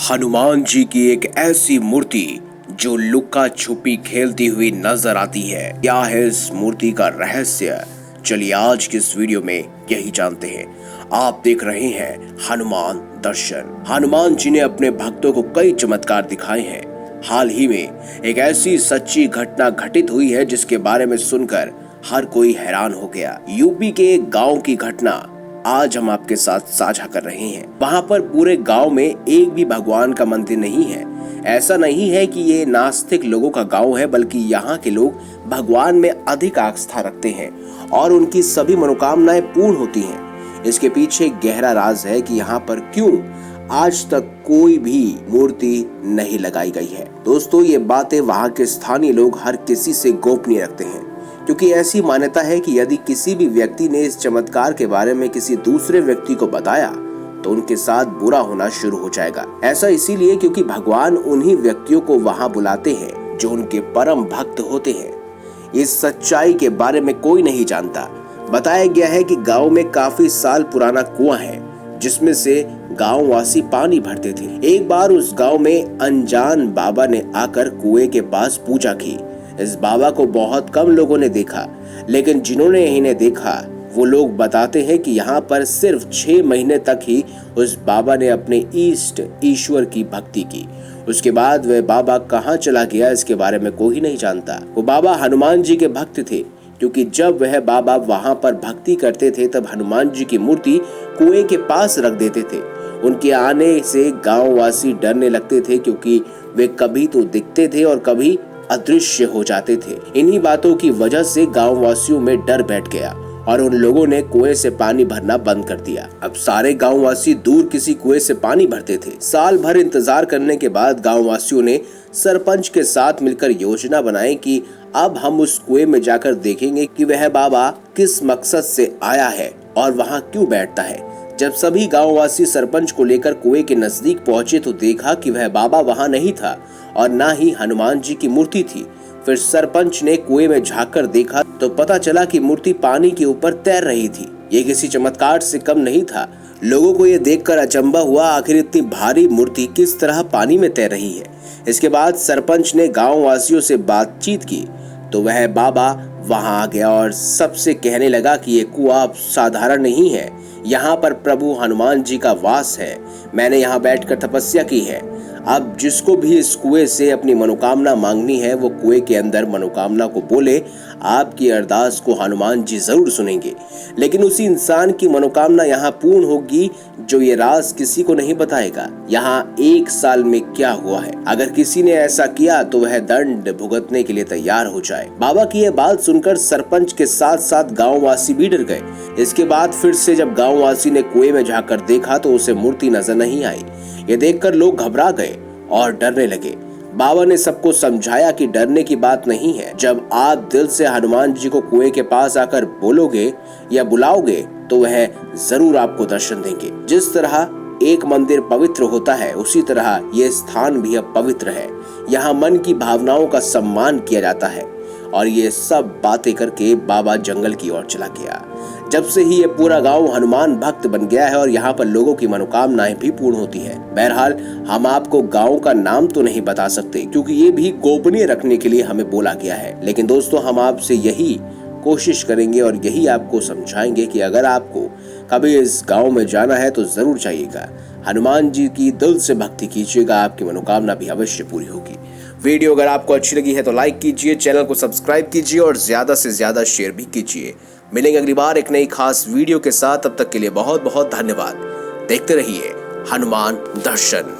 हनुमान जी की एक ऐसी मूर्ति जो लुक्का छुपी खेलती हुई नजर आती है। क्या है इस मूर्ति का रहस्य? चलिए आज की इस वीडियो में यही जानते हैं। आप देख रहे हैं हनुमान दर्शन। हनुमान जी ने अपने भक्तों को कई चमत्कार दिखाए हैं। हाल ही में एक ऐसी सच्ची घटना घटित हुई है जिसके बारे में सुनकर हर कोई हैरान हो गया। यूपी के एक गांव की घटना आज हम आपके साथ साझा कर रहे हैं। वहाँ पर पूरे गांव में एक भी भगवान का मंदिर नहीं है। ऐसा नहीं है कि ये नास्तिक लोगों का गांव है, बल्कि यहाँ के लोग भगवान में अधिक आस्था रखते हैं और उनकी सभी मनोकामनाएं पूर्ण होती हैं। इसके पीछे गहरा राज है कि यहाँ पर क्यों आज तक कोई भी मूर्ति नहीं लगाई गई है। दोस्तों, ये बातें वहाँ के स्थानीय लोग हर किसी से गोपनीय रखते हैं, क्योंकि ऐसी मान्यता है कि यदि किसी भी व्यक्ति ने इस चमत्कार के बारे में किसी दूसरे व्यक्ति को बताया तो उनके साथ बुरा होना शुरू हो जाएगा। ऐसा इसीलिए क्योंकि भगवान उन्हीं व्यक्तियों को वहां बुलाते हैं जो उनके परम भक्त होते हैं। इस सच्चाई के बारे में कोई नहीं जानता। बताया गया है कि गांव में काफी साल पुराना कुआं है जिसमें से गांव वासी पानी भरते थे। एक बार उस गांव में अनजान बाबा ने आकर कुएं के पास पूजा की। इस बाबा को बहुत कम लोगों ने देखा, लेकिन जिन्होंने इन्हें देखा वो लोग बताते हैं कि यहाँ पर सिर्फ 6 महीने तक ही उस बाबा ने अपने इष्ट ईश्वर की भक्ति की। उसके बाद वह बाबा कहाँ चला गया इसके बारे में कोई नहीं जानता। वो बाबा हनुमान जी के भक्त थे, क्योंकि जब वह बाबा वहाँ पर भक्ति करते थे तब हनुमान जी की मूर्ति कुएं के पास रख देते थे। उनके आने से गाँववासी डरने लगते थे, क्योंकि वे कभी तो दिखते थे और कभी अदृश्य हो जाते थे। इन्हीं बातों की वजह से गांव वासियों में डर बैठ गया और उन लोगों ने कुएं से पानी भरना बंद कर दिया। अब सारे गांव वासी दूर किसी कुएं से पानी भरते थे। साल भर इंतजार करने के बाद गांव वासियों ने सरपंच के साथ मिलकर योजना बनाई कि अब हम उस कुएं में जाकर देखेंगे कि वह बाबा किस मकसद से आया है और वहाँ क्यों बैठता है। जब सभी गांववासी सरपंच को लेकर कुएं के नजदीक पहुंचे तो देखा कि वह बाबा वहां नहीं था और ना ही हनुमान जी की मूर्ति थी। फिर सरपंच ने कुएं में झांककर देखा तो पता चला कि मूर्ति पानी के ऊपर तैर रही थी। ये किसी चमत्कार से कम नहीं था। लोगों को ये देखकर अचंभा हुआ, आखिर इतनी भारी मूर्ति किस तरह पानी में तैर रही है। इसके बाद सरपंच ने गाँव वासियों से बातचीत की तो वह बाबा वहां आ गया और सबसे कहने लगा कि ये कुआं साधारण नहीं है, यहाँ पर प्रभु हनुमान जी का वास है। मैंने यहाँ बैठकर तपस्या की है। अब जिसको भी इस कुएं से अपनी मनोकामना मांगनी है वो कुएं के अंदर मनोकामना को बोले, आपकी अरदास को हनुमान जी जरूर सुनेंगे। लेकिन उसी इंसान की मनोकामना यहाँ पूर्ण होगी जो ये राज किसी को नहीं बताएगा। यहाँ 1 साल में क्या हुआ है, अगर किसी ने ऐसा किया तो वह दंड भुगतने के लिए तैयार हो जाए। बाबा की यह बात सुनकर सरपंच के साथ साथ गाँववासी भी डर गए। इसके बाद फिर से जब गाँववासी ने कुएं में झांककर देखा तो उसे मूर्ति नजर नहीं आई। ये देखकर लोग घबरा गए और डरने लगे। बाबा ने सबको समझाया कि डरने की बात नहीं है। जब आप दिल से हनुमान जी को कुएं के पास आकर बोलोगे या बुलाओगे तो वह जरूर आपको दर्शन देंगे। जिस तरह एक मंदिर पवित्र होता है उसी तरह ये स्थान भी अब पवित्र है। यहाँ मन की भावनाओं का सम्मान किया जाता है। और ये सब बातें करके बाबा जंगल की ओर चला गया। जब से ही ये पूरा गांव हनुमान भक्त बन गया है और यहाँ पर लोगों की मनोकामनाएं भी पूर्ण होती है। बहरहाल हम आपको गांव का नाम तो नहीं बता सकते, क्योंकि ये भी गोपनीय रखने के लिए हमें बोला गया है। लेकिन दोस्तों, हम आपसे यही कोशिश करेंगे और यही आपको समझाएंगे कि अगर आपको कभी इस गांव में जाना है तो जरूर जाइएगा। हनुमान जी की दिल से भक्ति कीजिएगा, आपकी मनोकामना भी अवश्य पूरी होगी। वीडियो अगर आपको अच्छी लगी है तो लाइक कीजिए, चैनल को सब्सक्राइब कीजिए और ज्यादा से ज्यादा शेयर भी कीजिए। मिलेंगे अगली बार एक नई खास वीडियो के साथ। तब तक के लिए बहुत बहुत धन्यवाद। देखते रहिए हनुमान दर्शन।